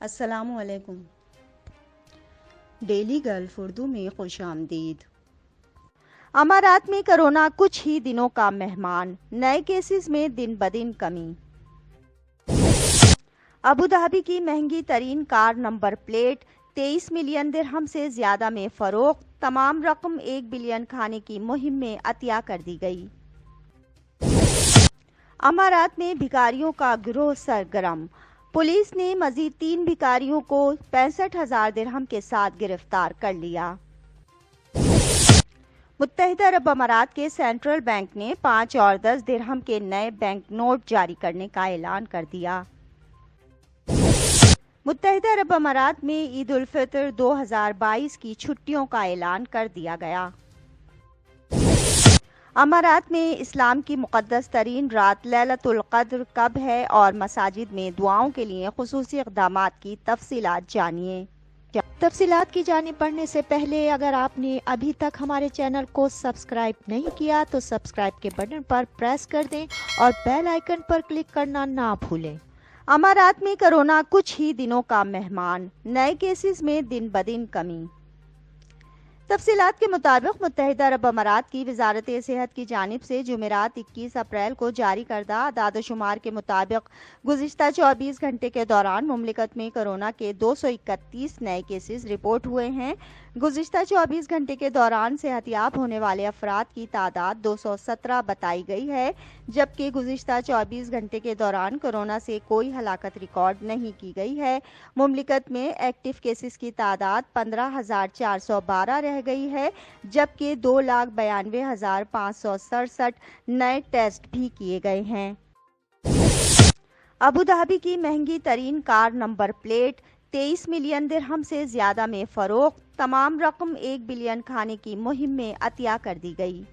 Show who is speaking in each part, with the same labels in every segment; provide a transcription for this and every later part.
Speaker 1: السلام علیکم۔ Daily golf Urdu میں خوش آمدید۔
Speaker 2: امارات میں کرونا کچھ ہی دنوں کا مہمان، نئے کیسز میں دن بدن کمی۔ ابوظہبی کی مہنگی ترین کار نمبر پلیٹ 23 ملین درہم سے زیادہ میں فروخت، تمام رقم 1 بلین کھانے کی مہم میں عطیہ کر دی گئی۔ امارات میں بھکاریوں کا گروہ سرگرم، پولیس نے مزید 3 بھکاریوں کو 65,000 درہم کے ساتھ گرفتار کر لیا۔ متحدہ عرب امارات کے سینٹرل بینک نے 5 اور 10 درہم کے نئے بینک نوٹ جاری کرنے کا اعلان کر دیا۔ متحدہ عرب امارات میں عید الفطر 2022 کی چھٹیوں کا اعلان کر دیا گیا۔ امارات میں اسلام کی مقدس ترین رات لیلۃ القدر کب ہے اور مساجد میں دعاؤں کے لیے خصوصی اقدامات کی تفصیلات جانیے۔ تفصیلات کی جانب بڑھنے سے پہلے اگر آپ نے ابھی تک ہمارے چینل کو سبسکرائب نہیں کیا تو سبسکرائب کے بٹن پر پریس کر دیں اور بیل آئیکن پر کلک کرنا نہ بھولیں۔ امارات میں کرونا کچھ ہی دنوں کا مہمان، نئے کیسز میں دن بدن کمی۔ تفصیلات کے مطابق متحدہ عرب امارات کی وزارت صحت کی جانب سے جمعرات 21 اپریل کو جاری کردہ اعداد و شمار کے مطابق گزشتہ 24 گھنٹے کے دوران مملکت میں کورونا کے 231 نئے کیسز رپورٹ ہوئے ہیں۔ گزشتہ 24 گھنٹے کے دوران صحت یاب ہونے والے افراد کی تعداد 217 بتائی گئی ہے، جبکہ گزشتہ 24 گھنٹے کے دوران کورونا سے کوئی ہلاکت ریکارڈ نہیں کی گئی ہے۔ مملکت میں ایکٹیو کیسز کی تعداد 15,412 رہ گئی ہے، جبکہ 2,92,567 نئے ٹیسٹ بھی کیے گئے ہیں۔ ابوظہبی کی مہنگی ترین کار نمبر پلیٹ 23 ملین درہم سے زیادہ میں فروخت، تمام رقم 1 بلین کھانے کی مہم میں عطیہ کر دی گئی۔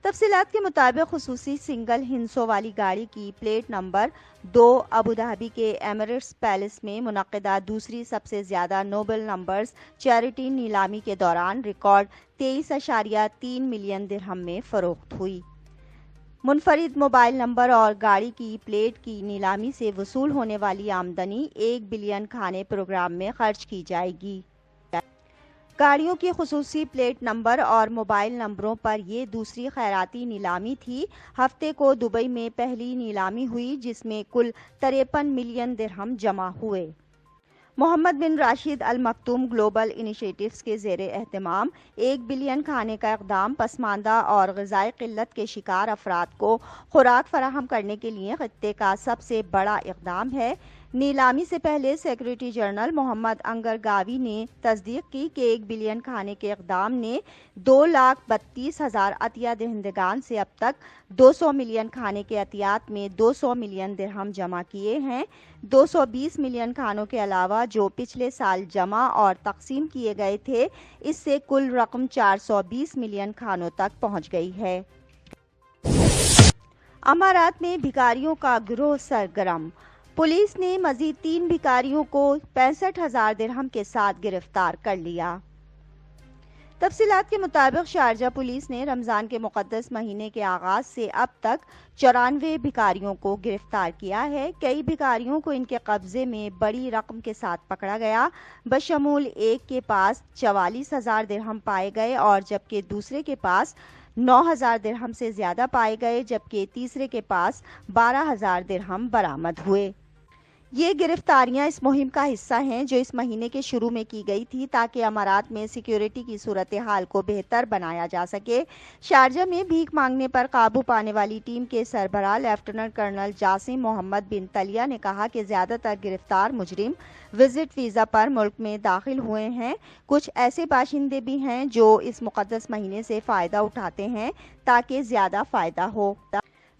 Speaker 2: تفصیلات کے مطابق خصوصی سنگل ہنسوں والی گاڑی کی پلیٹ نمبر 2 ابوظہبی کے ایمریٹس پیلس میں منعقدہ دوسری سب سے زیادہ نوبل نمبرز چیریٹی نیلامی کے دوران ریکارڈ 23.3 ملین درہم میں فروخت ہوئی۔ منفرد موبائل نمبر اور گاڑی کی پلیٹ کی نیلامی سے وصول ہونے والی آمدنی 1 بلین کھانے پروگرام میں خرچ کی جائے گی۔ گاڑیوں کی خصوصی پلیٹ نمبر اور موبائل نمبروں پر یہ دوسری خیراتی نیلامی تھی۔ ہفتے کو دبئی میں پہلی نیلامی ہوئی جس میں کل 53 ملین درہم جمع ہوئے۔ محمد بن راشد ال مکتوم گلوبل انیشیٹیوز کے زیر اہتمام 1 بلین کھانے کا اقدام پسماندہ اور غذائی قلت کے شکار افراد کو خوراک فراہم کرنے کے لیے خطے کا سب سے بڑا اقدام ہے۔ نیلامی سے پہلے سیکریٹری جنرل محمد انگر گاوی نے تصدیق کی کہ 1 بلین کھانے کے اقدام نے 2,32,000 عطیہ دہندگان سے اب تک 200 ملین کھانے کے عطیات میں 200 ملین درہم جمع کیے ہیں۔ 220 ملین کھانوں کے علاوہ جو پچھلے سال جمع اور تقسیم کیے گئے تھے، اس سے کل رقم 420 ملین کھانوں تک پہنچ گئی ہے۔ امارات میں بھکاریوں کا گروہ سرگرم، پولیس نے مزید 3 بھکاریوں کو 65,000 درہم کے ساتھ گرفتار کر لیا۔ تفصیلات کے مطابق شارجہ پولیس نے رمضان کے مقدس مہینے کے آغاز سے اب تک 94 بھکاریوں کو گرفتار کیا ہے۔ کئی بھکاریوں کو ان کے قبضے میں بڑی رقم کے ساتھ پکڑا گیا، بشمول ایک کے پاس 44,000 درہم پائے گئے اور جبکہ دوسرے کے پاس 9,000 درہم سے زیادہ پائے گئے، جبکہ تیسرے کے پاس 12,000 درہم برآمد ہوئے۔ یہ گرفتاریاں اس مہم کا حصہ ہیں جو اس مہینے کے شروع میں کی گئی تھی تاکہ امارات میں سیکیورٹی کی صورتحال کو بہتر بنایا جا سکے۔ شارجہ میں بھیک مانگنے پر قابو پانے والی ٹیم کے سربراہ لیفٹیننٹ کرنل جاسم محمد بن تلیہ نے کہا کہ زیادہ تر گرفتار مجرم وزٹ ویزا پر ملک میں داخل ہوئے ہیں۔ کچھ ایسے باشندے بھی ہیں جو اس مقدس مہینے سے فائدہ اٹھاتے ہیں تاکہ زیادہ فائدہ ہو۔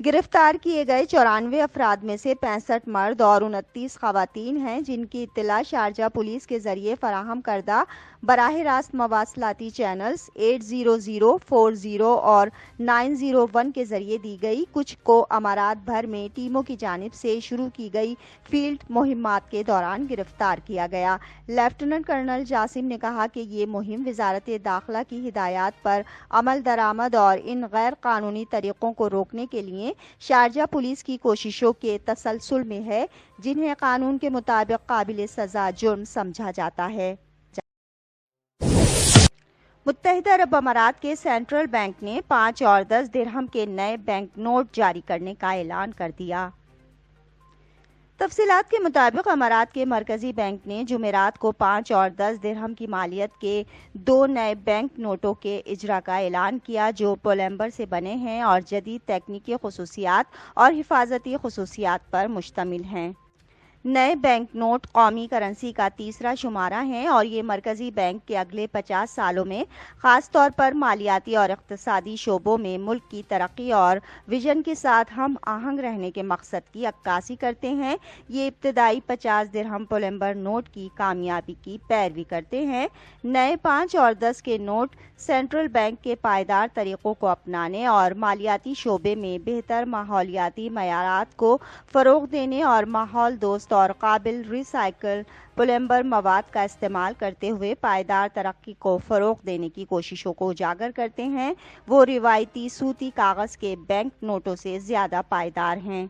Speaker 2: گرفتار کیے گئے 94 افراد میں سے 65 مرد اور 29 خواتین ہیں، جن کی اطلاع شارجہ پولیس کے ذریعے فراہم کردہ براہ راست مواصلاتی چینلز 80040 اور 901 کے ذریعے دی گئی۔ کچھ کو امارات بھر میں ٹیموں کی جانب سے شروع کی گئی فیلڈ مہمات کے دوران گرفتار کیا گیا۔ لیفٹیننٹ کرنل جاسم نے کہا کہ یہ مہم وزارت داخلہ کی ہدایات پر عمل درآمد اور ان غیر قانونی طریقوں کو روکنے کے لیے میں شارجہ پولیس کی کوششوں کے تسلسل میں ہے، جنہیں قانون کے مطابق قابل سزا جرم سمجھا جاتا ہے۔ متحدہ عرب امارات کے سینٹرل بینک نے 5 اور 10 درہم کے نئے بینک نوٹ جاری کرنے کا اعلان کر دیا۔ تفصیلات کے مطابق امارات کے مرکزی بینک نے جمعرات کو 5 اور 10 درہم کی مالیت کے 2 نئے بینک نوٹوں کے اجرا کا اعلان کیا، جو پولمبر سے بنے ہیں اور جدید تکنیکی خصوصیات اور حفاظتی خصوصیات پر مشتمل ہیں۔ نئے بینک نوٹ قومی کرنسی کا تیسرا شمارہ ہیں اور یہ مرکزی بینک کے اگلے 50 سالوں میں خاص طور پر مالیاتی اور اقتصادی شعبوں میں ملک کی ترقی اور ویژن کے ساتھ ہم آہنگ رہنے کے مقصد کی عکاسی کرتے ہیں۔ یہ ابتدائی 50 درہم پولمبر نوٹ کی کامیابی کی پیروی کرتے ہیں۔ نئے 5 اور 10 کے نوٹ سینٹرل بینک کے پائیدار طریقوں کو اپنانے اور مالیاتی شعبے میں بہتر ماحولیاتی معیارات کو فروغ دینے اور ماحول دوست اور قابل ری سائیکل پولمبر مواد کا استعمال کرتے ہوئے پائیدار ترقی کو فروغ دینے کی کوششوں کو اجاگر کرتے ہیں۔ وہ روایتی صوتی کاغذ کے بینک نوٹوں سے زیادہ پائیدار ہیں۔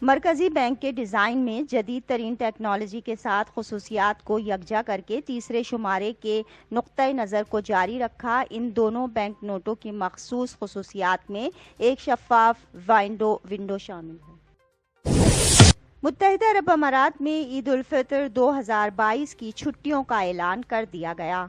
Speaker 2: مرکزی بینک کے ڈیزائن میں جدید ترین ٹیکنالوجی کے ساتھ خصوصیات کو یکجا کر کے تیسرے شمارے کے نقطۂ نظر کو جاری رکھا۔ ان دونوں بینک نوٹوں کی مخصوص خصوصیات میں ایک شفاف ونڈو شامل ہے۔ متحدہ عرب امارات میں عید الفطر 2022 کی چھٹیوں کا اعلان کر دیا گیا۔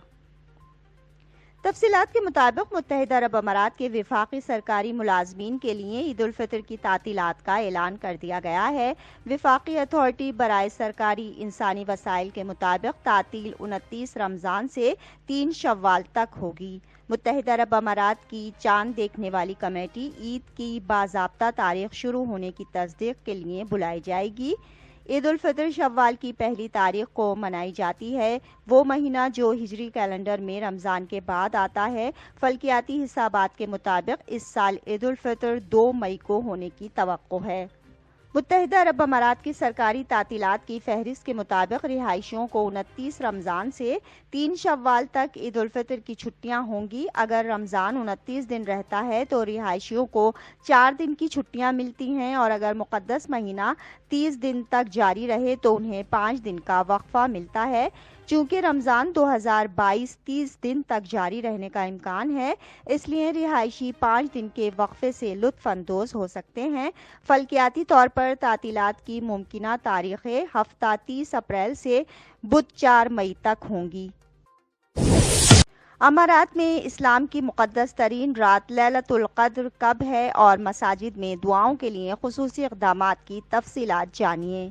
Speaker 2: تفصیلات کے مطابق متحدہ عرب امارات کے وفاقی سرکاری ملازمین کے لیے عید الفطر کی تعطیلات کا اعلان کر دیا گیا ہے۔ وفاقی اتھارٹی برائے سرکاری انسانی وسائل کے مطابق تعطیل 29 رمضان سے 3 شوال تک ہوگی۔ متحدہ عرب امارات کی چاند دیکھنے والی کمیٹی عید کی باضابطہ تاریخ شروع ہونے کی تصدیق کے لیے بلائی جائے گی۔ عید الفطر شوال کی پہلی تاریخ کو منائی جاتی ہے، وہ مہینہ جو ہجری کیلنڈر میں رمضان کے بعد آتا ہے۔ فلکیاتی حسابات کے مطابق اس سال عید الفطر 2 مئی کو ہونے کی توقع ہے۔ متحدہ عرب امارات کی سرکاری تعطیلات کی فہرست کے مطابق رہائشیوں کو 29 رمضان سے 3 شوال تک عید الفطر کی چھٹیاں ہوں گی۔ اگر رمضان 29 دن رہتا ہے تو رہائشیوں کو 4 دن کی چھٹیاں ملتی ہیں، اور اگر مقدس مہینہ 30 دن تک جاری رہے تو انہیں 5 دن کا وقفہ ملتا ہے۔ چونکہ رمضان 2022 30 دن تک جاری رہنے کا امکان ہے، اس لیے رہائشی 5 دن کے وقفے سے لطف اندوز ہو سکتے ہیں۔ فلکیاتی طور پر تعطیلات کی ممکنہ تاریخیں ہفتہ 30 اپریل سے بدھ 4 مئی تک ہوں گی۔ امارات میں اسلام کی مقدس ترین رات لیلۃ القدر کب ہے اور مساجد میں دعاؤں کے لیے خصوصی اقدامات کی تفصیلات جانیے۔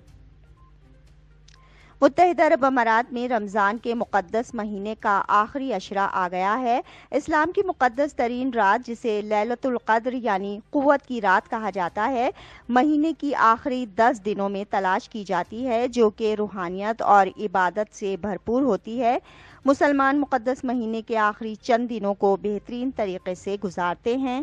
Speaker 2: متحدہ عرب امارات میں رمضان کے مقدس مہینے کا آخری عشرہ آ گیا ہے۔ اسلام کی مقدس ترین رات، جسے لیلۃ القدر یعنی قوت کی رات کہا جاتا ہے، مہینے کی آخری 10 دنوں میں تلاش کی جاتی ہے، جو کہ روحانیت اور عبادت سے بھرپور ہوتی ہے۔ مسلمان مقدس مہینے کے آخری چند دنوں کو بہترین طریقے سے گزارتے ہیں۔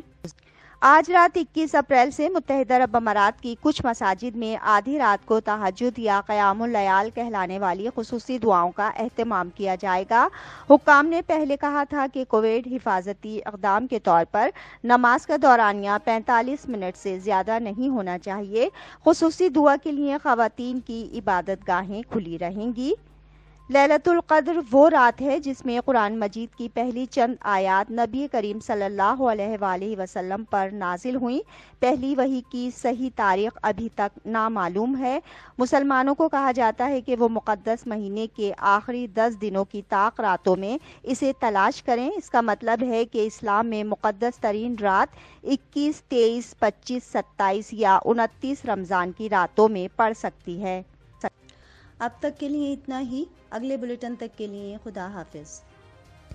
Speaker 2: آج رات 21 اپریل سے متحدہ عرب امارات کی کچھ مساجد میں آدھی رات کو تہجد یا قیام اللیل کہلانے والی خصوصی دعاؤں کا اہتمام کیا جائے گا۔ حکام نے پہلے کہا تھا کہ کووڈ حفاظتی اقدام کے طور پر نماز کا دورانیہ 45 منٹ سے زیادہ نہیں ہونا چاہیے۔ خصوصی دعا کے لیے خواتین کی عبادت گاہیں کھلی رہیں گی۔ لیلۃ القدر وہ رات ہے جس میں قرآن مجید کی پہلی چند آیات نبی کریم صلی اللہ علیہ وآلہ وسلم پر نازل ہوئیں۔ پہلی وحی کی صحیح تاریخ ابھی تک نامعلوم ہے۔ مسلمانوں کو کہا جاتا ہے کہ وہ مقدس مہینے کے آخری 10 دنوں کی طاق راتوں میں اسے تلاش کریں۔ اس کا مطلب ہے کہ اسلام میں مقدس ترین رات 21، 23، 25، 27 یا 29 رمضان کی راتوں میں پڑ سکتی ہے۔
Speaker 1: اب تک کے لیے اتنا ہی۔ اگلے بلیٹن تک کے لیے خدا حافظ۔